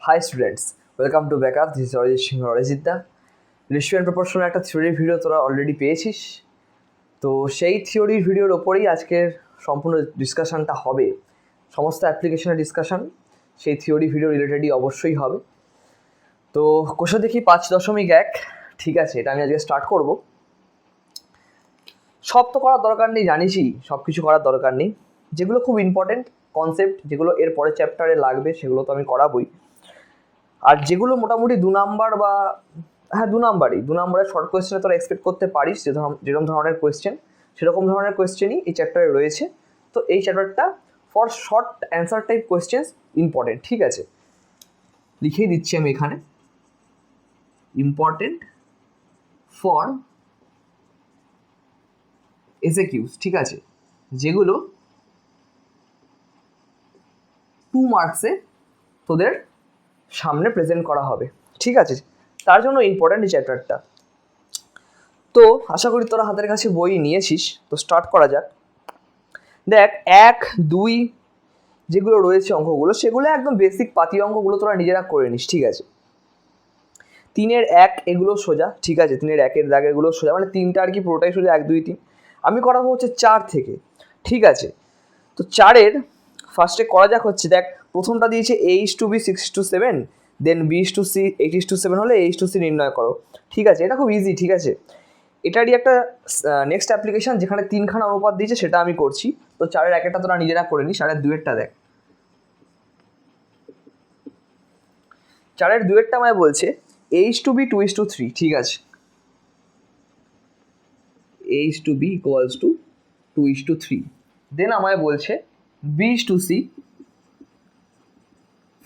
High students, welcome to backup. This is Arijit Singha অরিজিৎদা। Ratio and প্রপোর্শনের একটা থিওরির ভিডিও তোরা অলরেডি পেয়েছিস। তো সেই থিওরির ভিডিওর ওপরেই আজকের সম্পূর্ণ ডিসকাশনটা হবে। সমস্ত অ্যাপ্লিকেশনের ডিসকাশন সেই থিওরি ভিডিও রিলেটেডই অবশ্যই হবে। তো কোষে দেখি 5.1, ঠিক আছে, এটা আমি আজকে স্টার্ট করব। সব তো করার দরকার নেই, জানিসই সব কিছু করার দরকার নেই। যেগুলো খুব ইম্পর্টেন্ট কনসেপ্ট, যেগুলো এর পরের চ্যাপ্টারে লাগবে, সেগুলো তো আমি করাবই। আর যেগুলো মোটামুটি 2 নাম্বার বা দু নাম্বারের শর্ট কোয়েশ্চেনে তোরা এক্সপেক্ট করতে পারিস, যেরকম ধরনের কোয়েশ্চেন সেরকম ধরনের কোয়েশ্চেনই এই চ্যাপ্টারে রয়েছে। তো এই চ্যাপ্টারটা for short answer type questions important, ঠিক আছে, লিখেই দিচ্ছি আমি এখানে, ইম্পর্টেন্ট ফর এসএকিউস, ঠিক আছে, যেগুলো 2 মার্কসে তোদের সামনে প্রেজেন্ট করা হবে, ঠিক আছে। তার জন্য ইম্পর্টেন্ট এই চ্যাপ্টারটা। তো আশা করি তোরা হাতের কাছে বই নিয়েছিস, তো স্টার্ট করা যাক। দেখ, 1, 2 যেগুলো রয়েছে অঙ্কগুলো, সেগুলো একদম বেসিক পাতি অঙ্কগুলো তোরা নিজেরা করে নিস, ঠিক আছে। 3-এর 1 এগুলো সোজা, ঠিক আছে, 3-এর 1-এর দাগ এগুলো সোজা, মানে 3টা আর কি পুরোটাই সোজা, 1, 2, 3। আমি করাবো হচ্ছে 4 থেকে, ঠিক আছে। তো 4-এর ফার্স্টে করা যাক হচ্ছে, দেখ প্রথমটা দিয়েছে A:B 6:7, দেন B:C 8:7 হলে A:C নির্ণয় করো, ঠিক আছে। এটা খুব ইজি, ঠিক আছে। এটারই একটা নেক্সট অ্যাপ্লিকেশান যেখানে 3খানা অনুপাত দিয়েছে, সেটা আমি করছি। তো 4-এর 1-এরটা তোরা নিজেরা করে নিস। 4-এর 2-এরটা দেখ, 4-এর 2-এরটা আমায় বলছে A:B 2:3, ঠিক আছে, A:B = 2:3। দেন আমায় বলছে B:C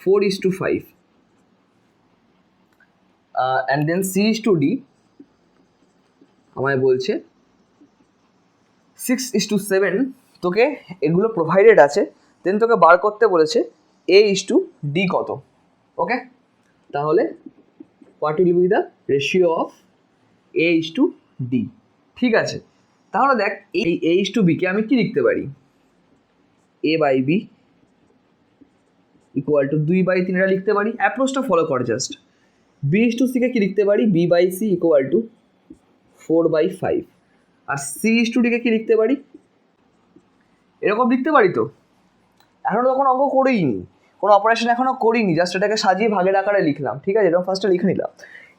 4:5, অ্যান্ড দেন C:D আমায় বলছে 6:7। তোকে এগুলো প্রোভাইডেড আছে, দেন তোকে বার করতে বলেছে A:D কত। ওকে, তাহলে what will be the ratio of A:D, ঠিক আছে। তাহলে দেখ, এই A:B কে আমি কি লিখতে পারি, A/B = 2/3 এটা লিখতে পারি। অ্যাপ্রোচটা ফলো কর জাস্ট। B:C কে কি লিখতে পারি, B/C = 4/5। আর C:D কে কি লিখতে পারি, এরকম লিখতে পারি। তো এখনও তো কোনো অঙ্ক করিনি, কোনো অপারেশন এখনও করিনি, জাস্ট এটাকে সাজিয়ে ভাগের আকারে লিখলাম, ঠিক আছে, এরকম ফার্স্টে লিখে নিলাম।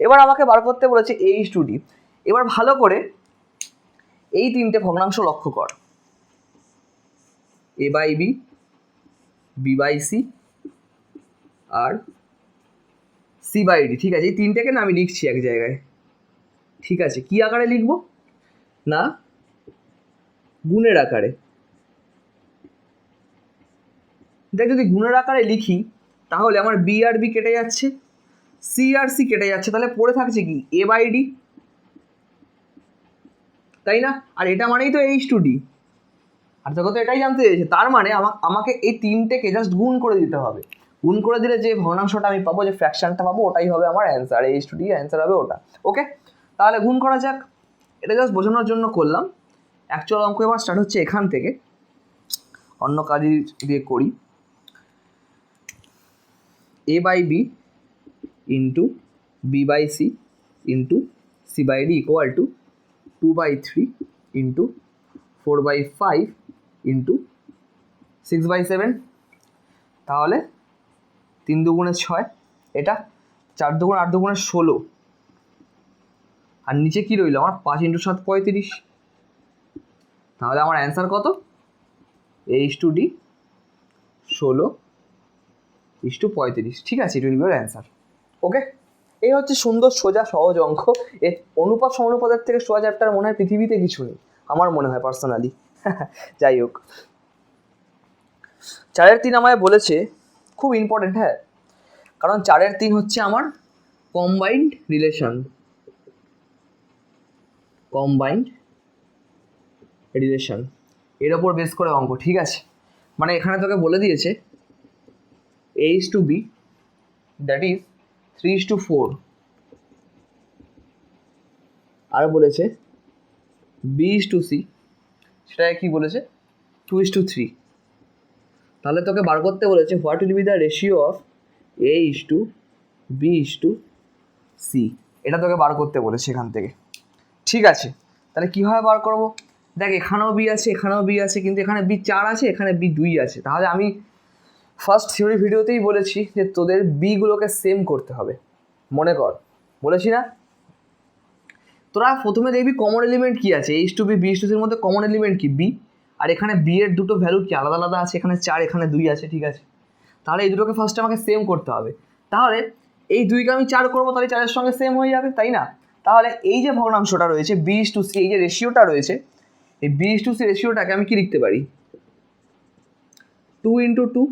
এবার আমাকে বার করতে বলেছে A:D। এবার ভালো করে এই 3টে ভগ্নাংশ লক্ষ্য কর, A/B, B/C আর C/D, ঠিক আছে। এই 3টেকে না আমি লিখছি এক জায়গায়, ঠিক আছে। কি আকারে লিখবো না, গুণের আকারে। দেখ, যদি গুণের আকারে লিখি তাহলে আমার B আর B কেটে যাচ্ছে, C আর C কেটে যাচ্ছে, তাহলে পড়ে থাকছে কি A/D, তাই না? আর এটা মানেই তো H2D। আর তোকে তো এটাই জানতে চেয়েছে, তার মানে আমাকে এই 3টেকে জাস্ট গুণ করে দিতে হবে। গুণ করে দিলে যে ভগ্নাংশটা আমি পাবো, যে ফ্র্যাকশনটা পাবো, ওটাই হবে আমার অ্যান্সার। H2D অ্যান্সার হবে ওটা। ওকে, তাহলে গুণ করা যাক। এটা জাস্ট বোঝানোর জন্য করলাম। অ্যাকচুয়াল অঙ্ক এবার স্টার্ট হচ্ছে এখান থেকে, অন্য কাজ দিয়ে করি। A/B into B/C into C/D = 2/3 into 4/5 into 6/7। তাহলে 3 দুগুণে 6, এটা 4 দুগুণে 8 দুগুণে 16, আর নিচে কি রইল আমার 5 × 7 35। তাহলে আমার অ্যান্সার কত, H2D 16:35, ঠিক আছে, এটা হলো অ্যান্সার। ওকে, এই হচ্ছে সুন্দর সোজা সহজ অঙ্ক। এর অনুপাত সমানুপাতের থেকে সোজা চ্যাপ্টার মনে হয় পৃথিবীতে কিছু নেই, আমার মনে হয় পার্সোনালি। যাই হোক, 4-এর 3 আমায় বলেছে, খুব ইম্পর্টেন্ট, হ্যাঁ, কারণ 4-এর 3 হচ্ছে আমার কম্বাইন্ড রিলেশন, এর ওপর বেস করে অঙ্ক, ঠিক আছে। মানে এখানে তোকে বলে দিয়েছে A:B দ্যাট ইজ 3:4, আর বলেছে B:C সেটাকে কি বলেছে 2:3। তাহলে তোকে বার করতে বলেছে what will be the ratio of a is to b is to c, এটা তোকে বার করতে বলেছে এখান থেকে। ঠিক আছে, তাহলে কীভাবে বার করবো? দেখ এখানেও বি আছে, এখানেও বি আছে, কিন্তু এখানে বি 4 আছে, এখানে বি 2 আছে। তাহলে আমি ফার্স্ট থিওরি ভিডিওতেই বলেছি যে তোদের বিগুলোকে সেম করতে হবে, মনে কর বলেছি না? তোরা প্রথমে দেখবি কমন এলিমেন্ট কী আছে, h to b b is to সির মধ্যে কমন এলিমেন্ট কি? বি। আর এখানে বি এর দুটো ভ্যালু কি আলাদা আলাদা আছে, এখানে 4 এখানে 2 আছে, ঠিক আছে? তাহলে এই দুটোকে ফার্স্টে আমাকে সেম করতে হবে। তাহলে এই 2কে আমি 4 করবো, তাহলে 4-এর সঙ্গে সেম হয়ে যাবে, তাই না? তাহলে এই যে ভগ্নাংশটা রয়েছে বি ইস টু সি, এই যে রেশিওটা রয়েছে, এই বি ইস টু সি রেশিওটাকে আমি কি লিখতে পারি? 2 ইন্টু 2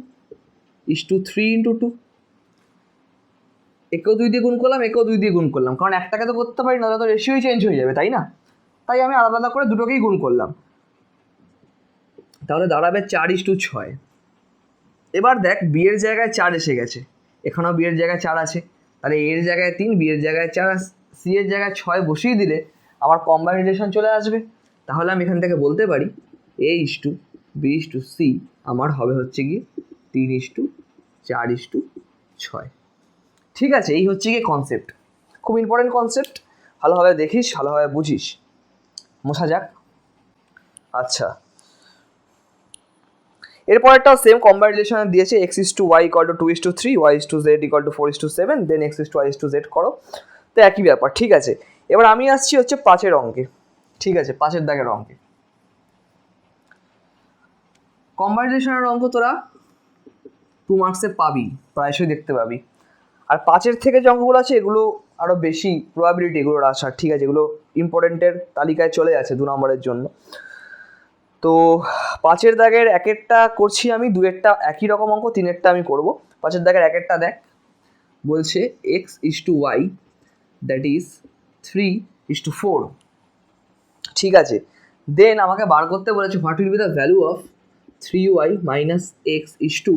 ইস টু 3 ইন্টু 2। একেও 2 দিয়ে গুণ করলাম, একেও 2 দিয়ে গুণ করলাম, কারণ একটাকে তো করতে পারি না, তো রেশিওই চেঞ্জ হয়ে যাবে, তাই না? তাই আমি আলাদা আলাদা করে দুটোকেই গুণ করলাম, তাহলে দাঁড়াবে 4 ইস টু 6। এবার দেখ বি এর জায়গায় 4 এসে গেছে, এখানেও বি এর জায়গায় 4 আছে, তাহলে এর জায়গায় 3, বি এর জায়গায় 4, সি এর জায়গায় 6 বসিয়ে দিলে আমার কম্বাইন রিলেশন চলে আসবে। তাহলে আমি এখান থেকে বলতে পারি a is to b is to c আমার হবে হচ্ছে গিয়ে 3 ইস টু 4 ইস টু 6। ঠিক আছে, এই হচ্ছে গিয়ে কনসেপ্ট, খুব ইম্পর্টেন্ট কনসেপ্ট, ভালোভাবে দেখিস, ভালোভাবে বুঝিস। মোছা যাক। আচ্ছা, এরপরেরটাও সেম কম্বাইন রিলেশন দিয়েছে, x is to y equal to 2 is to 3, y is to z equal to 4 is to 7, then x is to y is to z করো, তো একই ব্যাপার। ঠিক আছে, এবার আমি আসছি হচ্ছে 5-এর অঙ্কে। ঠিক আছে, 5-এর দাগের অঙ্কে কম্বাইন রিলেশনের অঙ্ক তোরা 2 মার্কসে পাবি, প্রায়শই দেখতে পাবি। আর 5-এর থেকে যে অঙ্কগুলো আছে এগুলো আরও বেশি প্রবাবিলিটি এগুলোর আসার, ঠিক আছে? এগুলো ইম্পর্টেন্টের তালিকায় চলে আছে 2 নম্বরের জন্য। তো 5-এর দাগের 1-এরটা করছি আমি, 2-এরটা একই রকম অঙ্ক, 3-এরটা আমি করবো। 5-এর দাগের 1-এরটা দেখ, বলছে x is to y that is 3 is to 4। ঠিক আছে, দেন আমাকে বার করতে বলেছে what will be the value of 3y minus x is to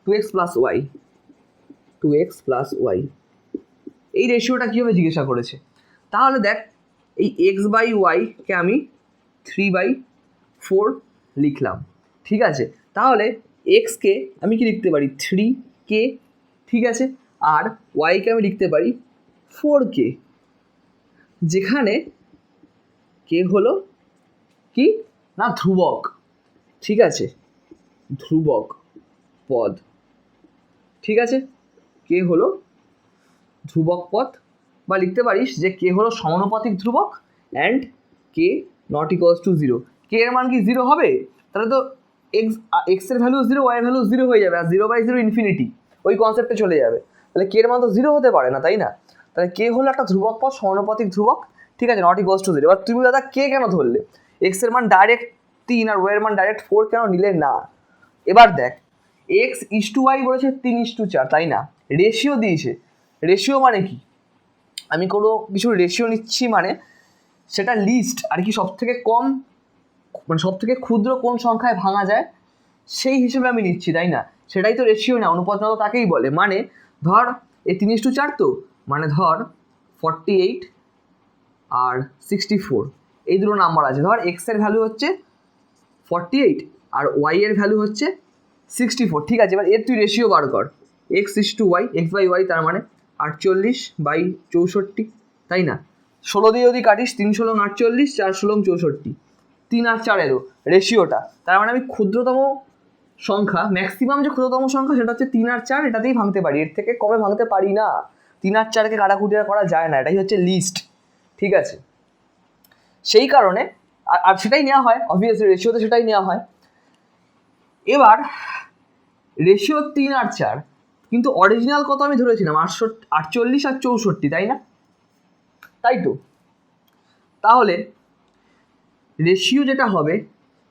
2x plus y, 2x plus y. এই রেশিওটা কীভাবে জিজ্ঞাসা করেছে? তাহলে দেখ এই এক্স বাই ওয়াইকে আমি 3/4 লিখলাম, ঠিক আছে? তাহলে এক্সকে আমি কি লিখতে পারি? 3k, ঠিক আছে? আর ওয়াইকে আমি লিখতে পারি 4k, যেখানে কে হলো কি না ধ্রুবক, ঠিক আছে? ধ্রুবক পদ, ঠিক আছে? কে হলো ধ্রুবক পদ, বা লিখতে পারিস যে কে হলো সমানুপাতিক ধ্রুবক and K not equals to 0। কে এর মান কি 0 হবে? তাহলে তো এক্স এর ভ্যালু 0, ওয়াই এর ভ্যালু 0 হয়ে যাবে, আর 0/0 ইনফিনিটি, ওই কনসেপ্টে চলে যাবে। তাহলে কে এর মান তো 0 হতে পারে না, তাই না? তাহলে কে হলো একটা ধ্রুবক পদ, সমানুপাতিক ধ্রুবক, ঠিক আছে? Not equals to 0। এবার তুমি দাদা কে কেন ধরলে? এক্স এর মান ডাইরেক্ট 3 আর ওয়াই এর মান ডাইরেক্ট 4 কেন নিলে না? এবার দেখ এক্স ইস টু ওয়াই বলেছে 3 ইস টু 4, তাই না? রেশিও দিয়েছে, রেশিও মানে কি? আমি কোনো কিছু রেশিও নিচ্ছি মানে সেটা লিস্ট আর কি, সব থেকে কম মানে সব থেকে ক্ষুদ্র কোন সংখ্যায় ভাঙা যায় সেই হিসেবে আমি নিচ্ছি, তাই না? সেটাই তো রেশিও না, অনুপাত তো তাকেই বলে। মানে ধর এই 3 ইস টু 4, তো মানে ধর 48 আর 64 এই দুটো নাম্বার আছে। ধর এক্স এর ভ্যালু হচ্ছে 48 আর ওয়াই এর ভ্যালু হচ্ছে 64, ঠিক আছে? এবার এর তুই রেশিও বার কর, x is to y, x by y, তার মানে 48/64, তাই না? 16 দিয়ে যদি কাটিস 3 16 48, 4 16 64, 3 আর 4-এরও রেশিওটা, তার মানে আমি ক্ষুদ্রতম সংখ্যা, ম্যাক্সিমাম যে ক্ষুদ্রতম সংখ্যা সেটা হচ্ছে 3 আর 4, এটাতেই ভাঙতে পারি, এর থেকে কমে ভাঙতে পারি না। 3 আর 4-কে কাটাকুটি করা যায় না, এটাই হচ্ছে লিস্ট, ঠিক আছে? সেই কারণে আর সেটাই নেওয়া হয়, অবভিয়াসলি রেশিওতে সেটাই নেওয়া হয়। এবার রেশিও 3 আর 4, কিন্তু অরিজিনাল কত আমি ধরেছিলাম 48 আর 64, তাই না? তাই তো। তাহলে রেশিও যেটা হবে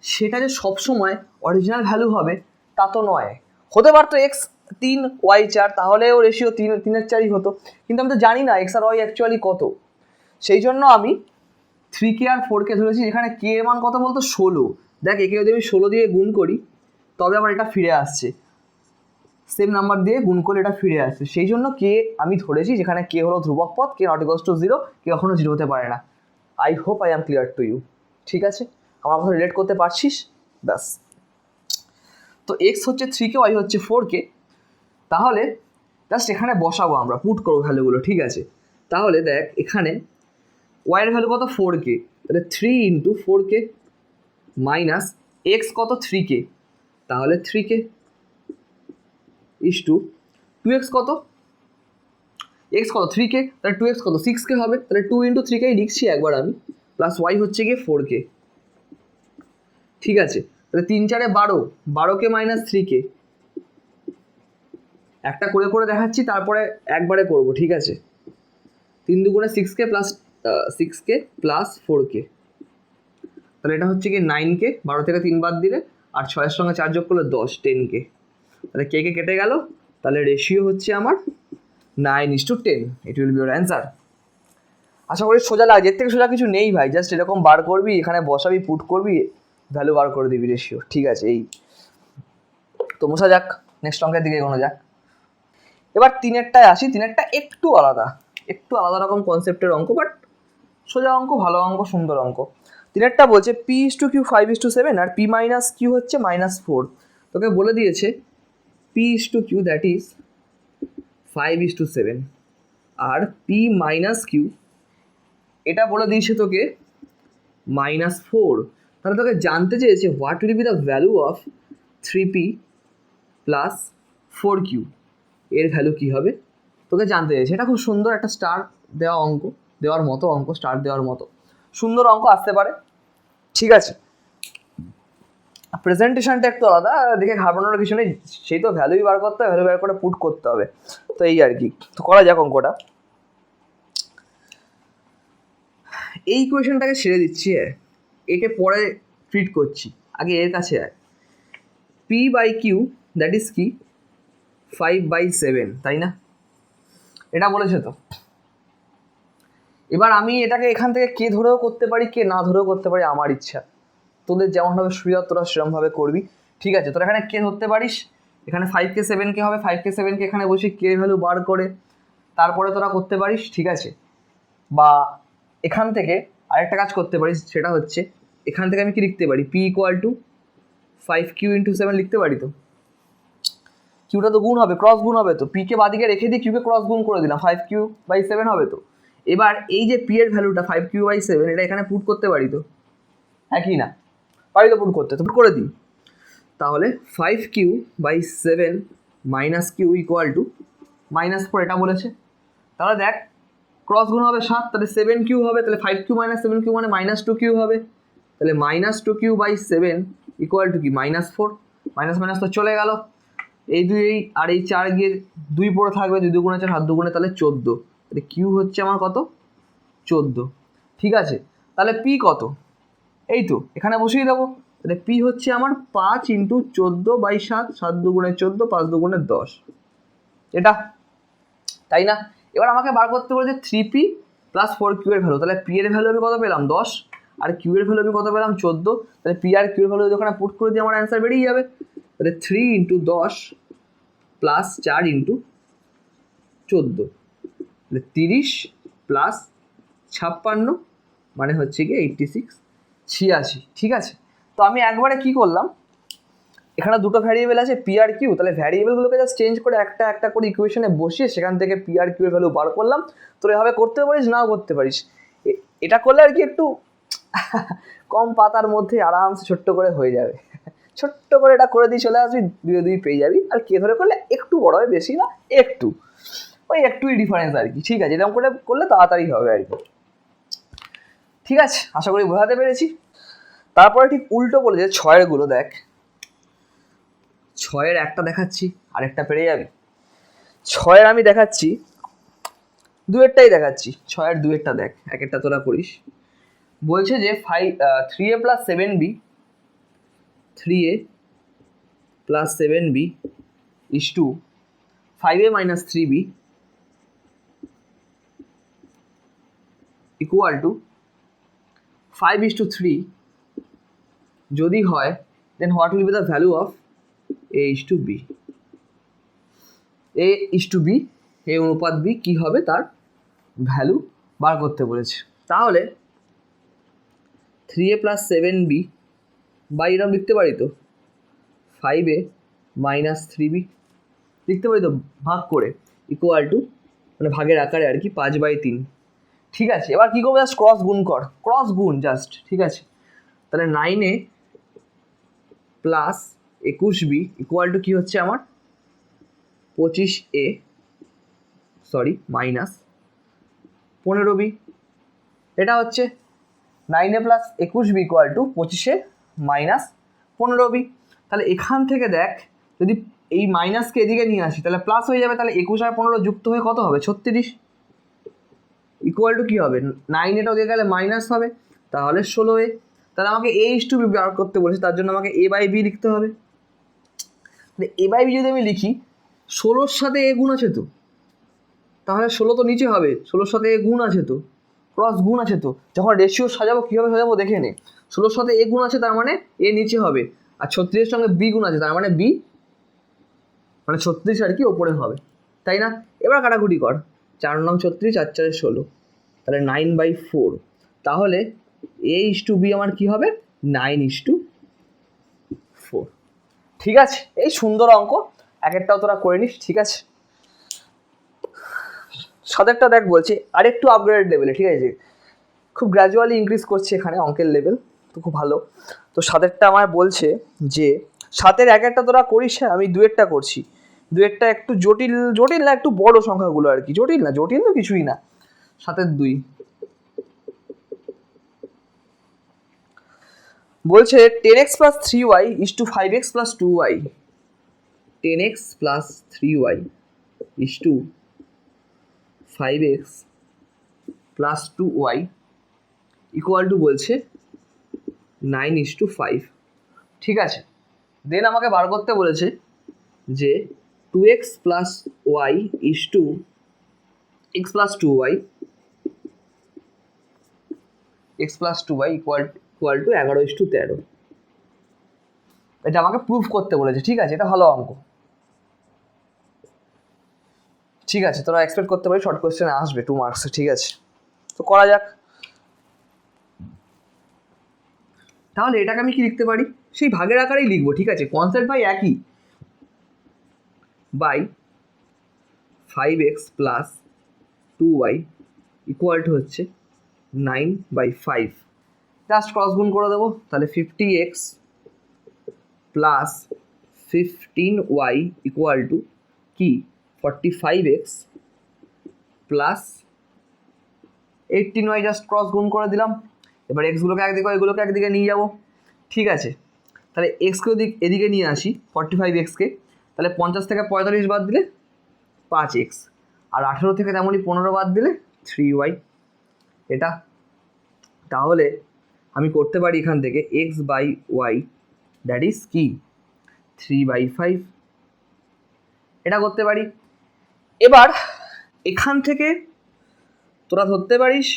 সেটা যে সবসময় অরিজিনাল ভ্যালু হবে তা তো নয়, হতে পারতো এক্স 3 ওয়াই 4, তাহলেও রেশিও 3-এর 4ই হতো, কিন্তু আমি তো জানি না এক্স আর ওয়াই অ্যাকচুয়ালি কত। সেই জন্য আমি 3k আর 4k ধরেছি, যেখানে কে এর মান কত বলতো 16। দেখ একে যদি আমি 16 দিয়ে গুণ করি তবে আবার এটা ফিরে আসছে, সেম নাম্বার দিয়ে গুণ করলে এটা ফিরে আসছে, সেই জন্য কে আমি ধরেছি, যেখানে কে হলো ধ্রুবক পদ, k not equals to 0, k কখনো 0 হতে পারে না। I hope I am clear to you, ঠিক আছে? আমার কথা রিলেট করতে পারছিস? ব্যাস। তো এক্স হচ্ছে 3k, ওয়াই হচ্ছে 4k, তাহলে জাস্ট এখানে বসাবো আমরা, পুট করবো ভ্যালুগুলো, ঠিক আছে। তাহলে দেখ এখানে ওয়াইয়ের ভ্যালু কত 4k, তাহলে 3 ইন্টু 4k মাইনাস এক্স কত 3k, তাহলে 3k ইস টু 2x কত, এক্স কত 3k, তাহলে 2x কত 6k হবে, তাহলে 2 ইন্টু 3k লিখছি একবার আমি, প্লাস ওয়াই হচ্ছে গিয়ে 4k, ঠিক আছে। তাহলে 3 4 12, 12k মাইনাস 3k, একটা করে করে দেখাচ্ছি তারপরে একবারে করব, ঠিক আছে। 3 দুগুণে 6k plus 6k plus 4k, তাহলে এটা হচ্ছে কি 9k, 12 থেকে 3 বাদ দিলে, আর 6-এর সঙ্গে 4 যোগ করলে 10, 10k, তাহলে কে কেটে গেল, তাহলে রেশিও হচ্ছে আমার 9:10, it will be your answer. আশা করি সোজা লাগে, এর থেকে সোজা কিছু নেই ভাই, জাস্ট এরকম বার করবি, এখানে বসাবি, পুট করবি, ভ্যালু বার করে দিবি রেশিও, ঠিক আছে। এই তো মোছা যাক, নেক্সট অঙ্কের দিকে এগোনো যাক। এবার 3-এরটায় আসি, 3-এরটা একটু আলাদা রকম কনসেপ্টের অঙ্ক, বাট সোজা অঙ্ক, ভালো অঙ্ক, সুন্দর অঙ্ক। 3-এরটা বলছে p/q 5:7 আর p-q হচ্ছে -4। তোকে বলে দিয়েছে p/q that is 5:7 R p-q এটা বলে দিয়েছে তোকে -4। তাহলে তোকে জানতে চেয়েছে what will be the value of 3p plus 4q, এর ভ্যালু কী হবে তোকে জানতে চেয়েছে। এটা খুব সুন্দর একটা স্টার দেওয়া অঙ্ক, দেওয়ার মতো অঙ্ক, স্টার দেওয়ার মতো সুন্দর অঙ্ক আসতে পারে, ঠিক আছে। প্রেজেন্টেশনটা একটু আলাদা, দেখে ঘাবড়ানোর কিছু নেই, সেই তো ভ্যালুই বার করতে হবে, ভ্যালু বার করে পুট করতে হবে, তো এই আর কি। তো করা যাক অঙ্কটা। এই কোয়েশনটাকে ছেড়ে দিচ্ছি, একে পরে ট্রিট করছি, আগে এর কাছে আয়। p/q দ্যাট ইজ কি 5/7, তাই না? এটা বলেছে তো। এবার আমি এটাকে এখান থেকে কে ধরেও করতে পারি, কে না ধরেও করতে পারি, আমার ইচ্ছা, তোদের যেমনভাবে সুবিধা তোরা সেরকমভাবে করবি, ঠিক আছে। তোরা এখানে কে ধরতে পারিস, এখানে 5k 7k হবে, 5k 7k এখানে বসে কে ভ্যালু বার করে তারপরে তোরা করতে পারিস, ঠিক আছে। বা এখান থেকে আরেকটা কাজ করতে পারিস, সেটা হচ্ছে এখান থেকে আমি কি লিখতে পারি, p = 5q × 7 লিখতে পারি। তো কিউটা তো গুণ হবে, ক্রস গুণ হবে, তো পিকে বাদিকে রেখে দিয়ে কিউকে ক্রস গুণ করে দিলাম, 5q/7 হবে। তো এবার এই যে পি এর ভ্যালুটা 5q/7, এটা এখানে পুট করতে পারি, তো হ্যাঁ কি না পারি, তো পুট করতে, তো পুট করে দিই। তাহলে 5q/7 - q = -4, এটা বলেছে। তাহলে দেখ ক্রস গুণ হবে 7, তাহলে 7q হবে, তাহলে 5q - 7q মানে -2q হবে, তাহলে -2q/7 = কি -4, মাইনাস মাইনাস তো চলে গেল, এই 2 আর এই 4 গিয়ে 2 পড়ে থাকবে, 2 দুগুণে 4, 7 দুগুণে তাহলে 14, তাহলে কিউ হচ্ছে আমার কত 14, ঠিক আছে। তাহলে পি কত, এই তো এখানে বসিয়ে দেবো, তাহলে পি হচ্ছে আমার 5 × 14/7, 7 দুগুণে 14, 5 দুগুণে 10, এটা, তাই না? এবার আমাকে বার করতে বলেছে 3p প্লাস 4q এর ভ্যালু, তাহলে পি এর ভ্যালু আমি কত পেলাম 10, আর কিউ এর ভ্যালু আমি কত পেলাম 14, তাহলে পি আর কিউ এর ভ্যালু যখন পুট করে দিয়ে আমার অ্যান্সার বেরিয়ে যাবে। তাহলে 3 × 10 প্লাস 4 × 14, তাহলে 30 প্লাস 56 মানে হচ্ছে গিয়ে 86, 86, ঠিক আছে। তো আমি একবারে কি করলাম, এখানে দুটো ভ্যারিয়েবল আছে পি আর কিউ, তাহলে ভ্যারিয়েবলগুলোকে জাস্ট চেঞ্জ করে একটা একটা করে ইকুয়েশনে বসিয়ে সেখান থেকে পি আর কিউ এর ভ্যালু বার করলাম। তোর এভাবে করতে পারিস, নাও করতে পারিস, এটা করলে আর কি একটু কম পাতার মধ্যে আরামসে ছোট্ট করে হয়ে যাবে, ছোট্ট করে এটা করে দিয়ে চলে আসবি, 2 পেয়ে যাবি। আর কে ধরে করলে একটু বড় হয়, বেশি না, একটু, ওই একটুই ডিফারেন্স আর কি, ঠিক আছে। এরকম করে করলে তাড়াতাড়ি হবে আর কি, ঠিক আছে। আশা করি বোঝাতে পেরেছি। তারপরে ঠিক উল্টো বলেছে 6-এর গুলো, দেখ 6-এর একটা দেখাচ্ছি, আরেকটা পেরে যাবি। 6-এর আমি দেখাচ্ছি, 2-এরটাই দেখাচ্ছি, 6-এর 2-এরটা দেখ, এক একটা তোরা করিস। বলছে যে 3a + 7b, 3a + 7b = 5a - 3b = 5:3 যদি হয়, then what will be the value of a/b, a/b, a অনুপাত b কী হবে তার ভ্যালু বার করতে বলেছে। তাহলে 3a + 7b বা এরকম লিখতে পারি, তো 5a - 3b, লিখতে পারি তো ভাগ করে, ইকুয়াল টু মানে ভাগের আকারে আর কি 5/3। ঠিক আছে, এবার কী করবো, জাস্ট ক্রস গুণ কর, ক্রস গুণ জাস্ট। ঠিক আছে, তাহলে 9A plus 21B equal to কী হচ্ছে আমার 25A মাইনাস 15B। এটা হচ্ছে 9A plus 21B equal to 25A minus 15B। তাহলে এখান থেকে দেখ, যদি এই মাইনাসকে এদিকে নিয়ে আসি তাহলে প্লাস হয়ে যাবে, তাহলে 21 আর 15 যুক্ত হয়ে কত হবে 36 ইকুয়াল টু কী হবে 9A ওদিকে গেলে মাইনাস হবে, তাহলে 16A। তাহলে আমাকে A/B বার করতে বলেছে, তার জন্য আমাকে A/B লিখতে হবে। তাহলে A/B যদি আমি লিখি, 16-র সাথে A গুণ আছে তো, তাহলে 16 তো নিচে হবে, 16-র সাথে A গুণ আছে তো, ক্রস গুণ আছে তো। যখন রেশিও সাজাবো কীভাবে সাজাবো দেখে নে, 16-র সাথে A গুণ আছে তার মানে A নিচে হবে, আর 36-এর সঙ্গে B গুণ আছে তার মানে B মানে 36 আর কি ওপরে হবে, তাই না? এবার কাটাকুটি কর, 4 9 36, 4 4 16, তাহলে 9/4। তাহলে A/B আমার কি হবে 9:4। ঠিক আছে, এই সুন্দর অঙ্ক, এক একটাও তোরা করে নিস। ঠিক আছে, সাদেরটা দেখ বলছে আরেকটু আপগ্রেড লেভেলে। ঠিক আছে, খুব গ্র্যাজুয়ালি ইনক্রিজ করছে এখানে অঙ্কের লেভেল, তো খুব ভালো। তো সাদেরটা আমার বলছে যে 7-এর এক একটা তোরা করিস, হ্যাঁ আমি 2-এরটা করছি। 2-এরটা একটু জটিল জটিল না, একটু বড় সংখ্যাগুলো আর কি, জটিল না, জটিল তো কিছুই না। 7-এর 2 বলছে 10x plus 3y is to 5x plus 2y। 10x plus 3y is to 5x plus 2y equal to বলছে 9:5। ঠিক আছে, দেন আমাকে বার করতে বলেছে যে 2x plus y is to x plus 2y equal to 11:13। এটা আমাকে প্রুফ করতে বলেছে। ঠিক আছে, এটা ভালো অঙ্ক। ঠিক আছে, তোরা এক্সপেক্ট করতে পারি শর্ট কোয়েশ্চেনে আসবে 2 মার্কসে। ঠিক আছে, তো করা যাক। তাহলে এটাকে আমি কি লিখতে পারি, সেই ভাগের আকারেই লিখবো। ঠিক আছে, কনসেপ্ট ভাই একই, by 5x plus 2y equal two হচ্ছে 9/5। জাস্ট ক্রস গুণ করে দেবো, তাহলে 50x plus 15y equal to কি 45x plus 18y। Just cross গুণ করে দিলাম। এবার এক্সগুলোকে একদিকে এগুলোকে একদিকে নিয়ে যাব। ঠিক আছে, তাহলে এক্সকে এদিকে নিয়ে আসি 45xকে, তাহলে 50 থেকে 45 বাদ দিলে 5x, আর 18 থেকে তেমনই 15 বাদ দিলে 3y। এটা তাহলে আমি করতে পারি এখান থেকে x/y দ্যাট ইজ কি 3/5, এটা করতে পারি। এবার এখান থেকে তোরা ধরতে পারিস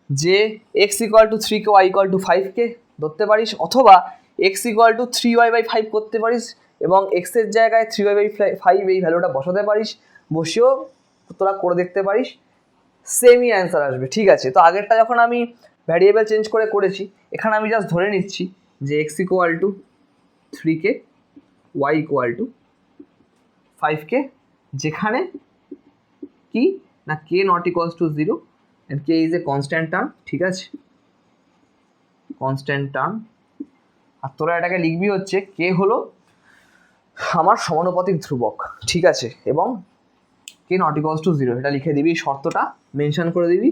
যে x ইকুয়াল টু 3কে y ইকুয়াল টু 5কে ধরতে পারিস, অথবা x ইকুয়াল টু 3y/5 করতে পারিস এবং x এর জায়গায় 3y/5 এই ভ্যালুটা বসাতে পারিস, বসেও তোরা করে দেখতে পারিস, সেমই অ্যান্সার আসবে। ঠিক আছে, তো আগেরটা যখন আমি ভ্যারিয়েবল চেঞ্জ করে করেছি, এখানে আমি জাস্ট ধরে নিচ্ছি যে x ইকুয়াল টু 3কে y ইকুয়াল টু 5কে, যেখানে কি না k not equals to 0 and k is a constant term। ঠিক আছে, কনস্ট্যান্ট টার্ম। আর তোরা এটাকে লিখবি হচ্ছে কে হলো আমার সমানুপাতিক ধ্রুবক। ঠিক আছে, এবং কে নট ইকুয়ালস টু 0 এটা লিখে দিবি, শর্তটা মেনশন করে দিবি,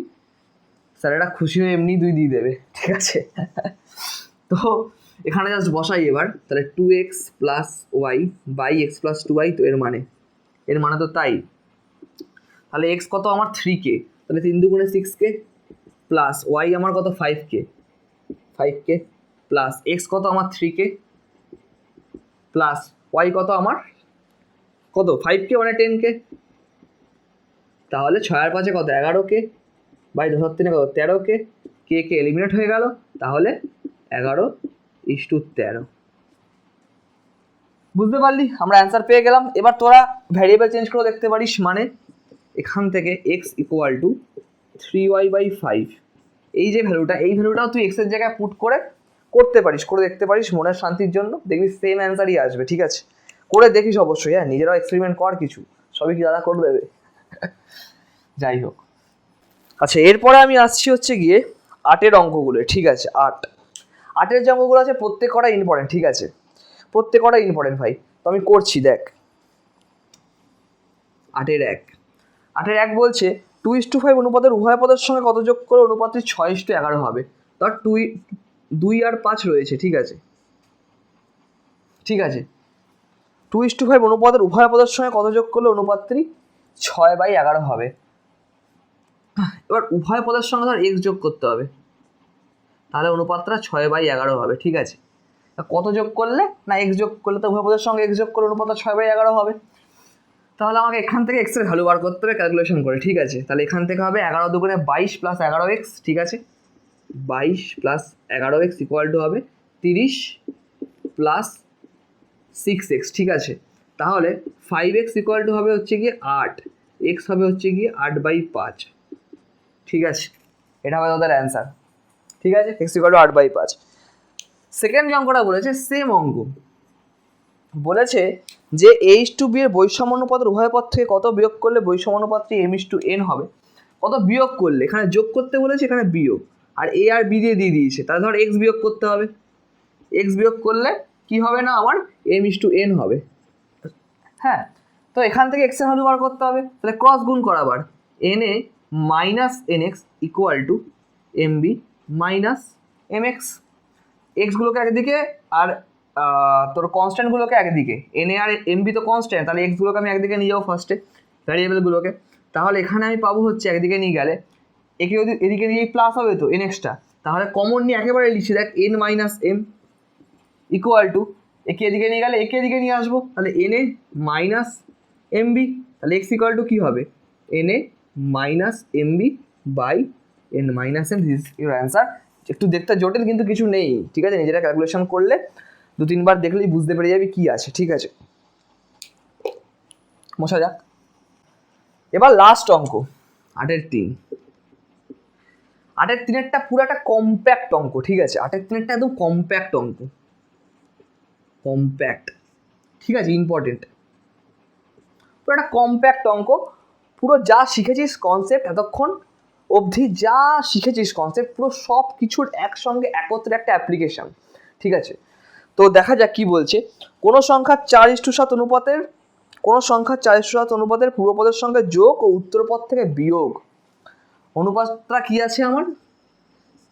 স্যার এটা খুশি হয়ে এমনি 2 দিয়ে দেবে। ঠিক আছে, তো এখানে জাস্ট বসাই এবার, তাহলে 2x plus y by x plus 2y, তো এর মানে তো তাই। তাহলে x কত আমার 3k, তাহলে 3 2 গুণে 6k প্লাস y আমার কত 5k প্লাস x কত আমার 3k প্লাস y কত আমার কত 5k মানে 10k, তাহলে 6 আর 5 কত 11k বাই 10 3 কত 13k, কে এলিমিনেট হয়ে গেল, তাহলে 11:13। বুঝতে পারলি, আমরা অ্যান্সার পেয়ে গেলাম। এবার তোরা ভ্যারিয়েবল চেঞ্জ করে দেখতে পারিস, মানে এখান থেকে x ইকুয়াল টু 3y/5 এই যে ভ্যালুটা, এই ভ্যালুটাও তুই এক্সের জায়গায় পুট করে করতে পারিস, করে দেখতে পারিস মনের শান্তির জন্য, দেখবি সেম অ্যান্সারই আসবে। ঠিক আছে, করে দেখিস অবশ্যই, হ্যাঁ নিজেরাও এক্সপেরিমেন্ট কর, কিছু সবই কি দাদা করে দেবে। যাই হোক, আচ্ছা এরপরে আমি আসছি হচ্ছে গিয়ে 8-এর অঙ্কগুলো। ঠিক আছে, 8-এর যে অঙ্কগুলো আছে প্রত্যেক কটা ইম্পর্টেন্ট। ঠিক আছে, প্রত্যেক কটা ইম্পর্টেন্ট ভাই। তো আমি করছি, দেখ 8-এর 1 বলছে 2:5 অনুপাতের উভয় পদের সঙ্গে কত যোগ করে অনুপাতটি 6:11 হবে। ধর 2 আর 5 রয়েছে। ঠিক আছে, 2:5 অনুপাতের উভয় পদের সঙ্গে কত যোগ করলে অনুপাতটি 6/11 হবে। এবার উভয় পদের সঙ্গে ধর এক্স যোগ করতে হবে, তাহলে অনুপাতটা 6/11 হবে। ঠিক আছে, কত যোগ করলে না এক্স যোগ করলে, তো উভয় পদের সঙ্গে এক্স যোগ করলে অনুপাতটা 6/11 হবে। তাহলে আমাকে এখান থেকে এক্সের ভ্যালু বার করতে হবে ক্যালকুলেশন করে। ঠিক আছে, তাহলে এখান থেকে হবে 11 দুগুণে 22 প্লাস 11x। ঠিক আছে, 22 প্লাস 11x ইকুয়াল টু হবে 30 প্লাস 6x। ঠিক আছে, তাহলে 5x ইকুয়াল টু হবে হচ্ছে গিয়ে 8, এক্স হবে হচ্ছে গিয়ে 8/5। ঠিক আছে, এটা হবে তোদের অ্যান্সার। ঠিক আছে, এক্স ইকুয়াল টু 8/5। সেকেন্ড যে অঙ্কটা বলেছে সেম অঙ্ক, বলেছে যে H2B এর বৈষম্য অনুপাতের উভয় পদ থেকে কত বিয়োগ করলে বৈষম্য অনুপাতটি M:2N হবে। কত বিয়োগ করলে, এখানে যোগ করতে বলেছে, এখানে বিয়োগ, আর এ আর বি দিয়ে দিয়েছে, তাহলে ধর এক্স বিয়োগ করতে হবে। এক্স বিয়োগ করলে কি হবে না আমার M:2N হবে। হ্যাঁ, তো এখান থেকে এক্স এর ভ্যালু বার করতে হবে, তাহলে ক্রস গুণ করা আবার NA minus NX equal to MB minus MX। এক্সগুলোকে একদিকে আর তোর কনস্ট্যান্টগুলোকে একদিকে, NA আর MB তো কনস্ট্যান্ট, তাহলে এক্সগুলোকে আমি একদিকে নিয়ে যাবো ফার্স্টে, ভ্যারিয়েবলগুলোকে। তাহলে এখানে আমি পাবো হচ্ছে একদিকে নিয়ে গেলে একে যদি এদিকে নিয়ে প্লাস হবে তো NXটা, তাহলে কমন নিয়ে একেবারে লিখছি, দেখ N minus M equal to একে এদিকে নিয়ে গেলে একে এদিকে নিয়ে আসবো, তাহলে NA মাইনাস MB, তাহলে X ইকুয়াল টু কী হবে NA minus MB by N minus M। This your answer. একটু দেখতে জটিল কিন্তু কিছু নেই। ঠিক আছে, নিজেরা ক্যালকুলেশন করলে 2-3 বার দেখলেই বুঝতে পেরে যাবি কি আছে। ঠিক আছে, মশা যাক। এবার লাস্ট অঙ্ক 8-এর 3। 8-এর 3-এরটা পুরো একটা কম্প্যাক্ট অঙ্ক। ঠিক আছে, 8-এর 3-এরটা একদম কম্প্যাক্ট অঙ্ক, কম্প্যাক্ট। ঠিক আছে, ইম্পর্টেন্ট, পুরো একটা কম্প্যাক্ট অঙ্ক। পুরো যা শিখেছিস কনসেপ্ট এতক্ষণ অবধি, যা শিখেছিস কনসেপ্ট, পুরো সব কিছুর একসঙ্গে একত্রে একটা অ্যাপ্লিকেশন। ঠিক আছে, তো দেখা যাক কি বলছে। কোনো সংখ্যা 4:7 অনুপাতের পূর্বপদের সঙ্গে যোগ ও উত্তরপদ থেকে বিয়োগ। অনুপাতটা কি আছে আমার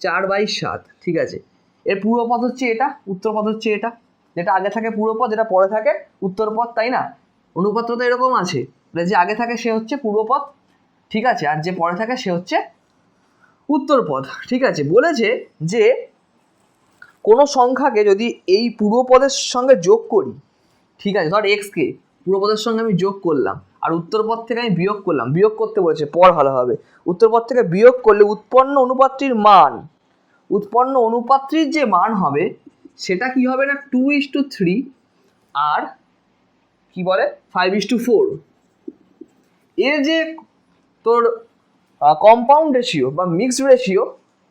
4/7। ঠিক আছে, এর পূর্বপদ হচ্ছে এটা, উত্তরপদ হচ্ছে এটা, যেটা আগে থাকে পূর্বপদ, যেটা পরে থাকে উত্তরপদ, তাই না? অনুপাতটা তো এরকম আছে, যে আগে থাকে সে হচ্ছে পূর্বপদ। ঠিক আছে, আর যে পরে থাকে সে হচ্ছে উত্তরপদ। ঠিক আছে, বলেছে যে কোনো সংখ্যাকে যদি এই পূর্বপদের সঙ্গে যোগ করি, ঠিক আছে, ধর এক্সকে পূর্বপদের সঙ্গে আমি যোগ করলাম আর উত্তরপদ থেকে আমি বিয়োগ করলাম, বিয়োগ করতে বলেছে পর ভালো হবে, উত্তরপদ থেকে বিয়োগ করলে উৎপন্ন অনুপাতটির যে মান হবে সেটা কি হবে না 2:3 আর কি বলে 5:4। এর যে তোর কম্পাউন্ড রেশিও বা মিক্সড রেশিও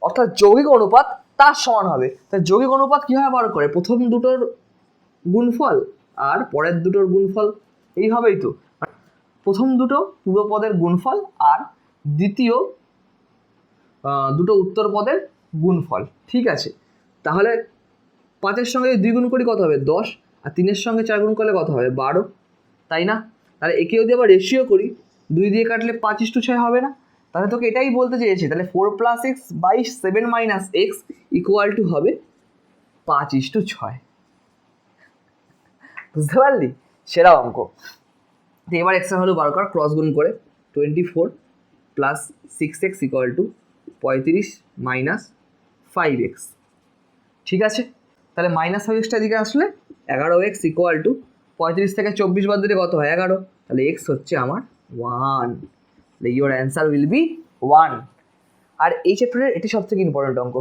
অর্থাৎ যৌগিক অনুপাত তার সমান হবে। তাই যৌগিক অনুপাত কীভাবে বার করে, প্রথম দুটোর গুণফল আর পরের দুটোর গুণফল, এইভাবেই তো, প্রথম দুটো পূর্বপদের গুণফল আর দ্বিতীয় দুটো উত্তরপদের গুণফল। ঠিক আছে, তাহলে 5-এর সঙ্গে 2 গুণ করি কত হবে 10, আর 3-এর সঙ্গে 4 গুণ করলে কত হবে 12, তাই না? তাহলে একে যদি আবার রেশিও করি 2 দিয়ে কাটলে 5:6 হবে না? তাহলে তোকে এটাই বলতে চেয়েছি, তাহলে 4 + x/7 - x ইকুয়াল টু হবে 5:6। বুঝতে পারলি? সেরা অঙ্ক। তো এবার এক্স এর ভ্যালু বার কর ক্রস গুণ করে, 24 + 6x ইকুয়াল টু 35 - 5x। ঠিক আছে, তাহলে -5xটা দিকে আসলে 11x ইকুয়াল টু 35 থেকে 24 বাদ দিলে কত হয় 11, তাহলে x হচ্ছে আমার 1। Your answer will be 1। আর এই চ্যাপ্টারের এটি সবথেকে ইম্পর্টেন্ট অঙ্ক।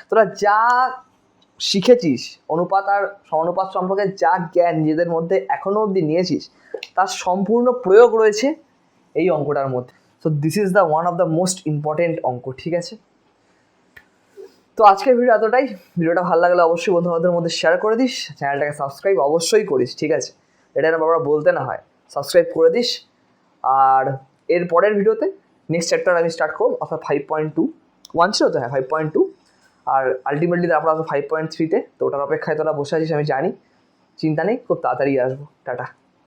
তোরা যা শিখেছিস অনুপাত আর সমানুপাত সম্পর্কে, যা জ্ঞান নিজেদের মধ্যে এখনও অবধি নিয়েছিস, তার সম্পূর্ণ প্রয়োগ রয়েছে এই অঙ্কটার মধ্যে। So this is the one of the most important অঙ্ক। ঠিক আছে, তো আজকের ভিডিও এতটাই। ভিডিওটা ভালো লাগলে অবশ্যই বন্ধুবান্ধবদের মধ্যে শেয়ার করে দিস, চ্যানেলটাকে সাবস্ক্রাইব অবশ্যই করিস। ঠিক আছে, এটা যেন বাবা বলতে না হয়, সাবস্ক্রাইব করে দিস। আর এর পরের ভিডিওতে নেক্সট চ্যাপ্টার আমি স্টার্ট করবো, অর্থাৎ 5.2, 1 ছিল তো, হ্যাঁ 5.2, আর আলটিমেটলি তারপর আসবো 5.3-তে। তো ওটার অপেক্ষায় তোরা বসে আছিস আমি জানি, চিন্তা নেই, খুব তাড়াতাড়ি আসবো। টাটা।